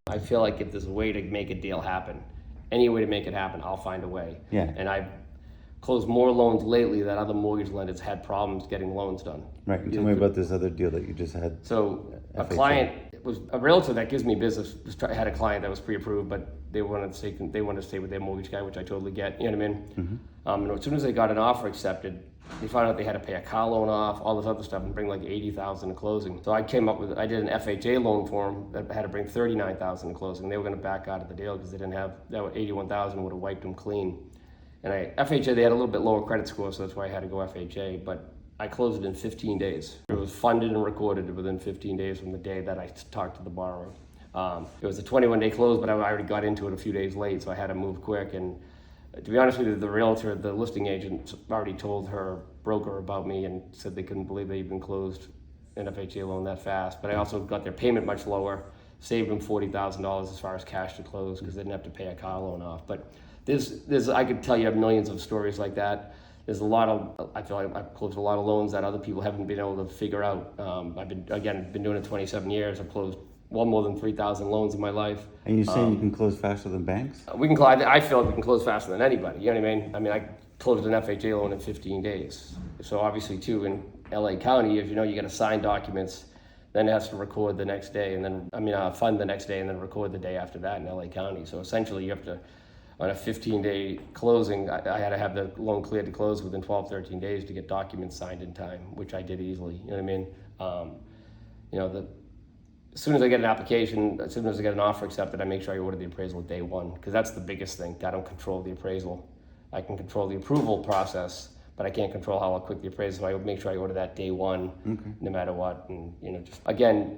I feel like if there's a way to make a deal happen, any way to make it happen, I'll find a way. Yeah. And I've closed more loans lately that other mortgage lenders had problems getting loans done. Right. And tell me about this other deal that you just had. So a FHA. client, it was a realtor that gives me business, had a client that was pre-approved, but they wanted to stay with their mortgage guy, which I totally get. You know what I mean? And as soon as they got an offer accepted, they found out they had to pay a car loan off, all this other stuff, and bring like $80,000 to closing. So I did an FHA loan for them that had to bring $39,000 to closing. They were going to back out of the deal because they didn't have that. $81,000 would have wiped them clean. And FHA, they had a little bit lower credit score, so that's why I had to go FHA. But I closed it in 15 days. It was funded and recorded within 15 days from the day that I talked to the borrower. It was a 21-day close, but I already got into it a few days late, so I had to move quick. And to be honest with you, the realtor, the listing agent, already told her broker about me and said they couldn't believe they even closed an FHA loan that fast. But I also got their payment much lower, saved them $40,000 as far as cash to close because they didn't have to pay a car loan off. But I could tell you millions of stories like that. There's a lot of, I feel like I've closed a lot of loans that other people haven't been able to figure out. I've been doing it 27 years. I've closed well more than 3,000 loans in my life. And you're saying you can close faster than banks? I feel like we can close faster than anybody. You know what I mean? I mean, I closed an FHA loan in 15 days. So obviously too, in LA County, as you know, you got to sign documents, then it has to record the next day, and then, fund the next day and then record the day after that in LA County. So essentially you have to, on a 15-day closing, I had to have the loan cleared to close within 12, 13 days to get documents signed in time, which I did easily. You know what I mean? As soon as I get an application, as soon as I get an offer accepted, I make sure I order the appraisal day one, because that's the biggest thing. I don't control the appraisal. I can control the approval process, but I can't control how quick the appraisal. So I make sure I order that day one, no matter what. And just again,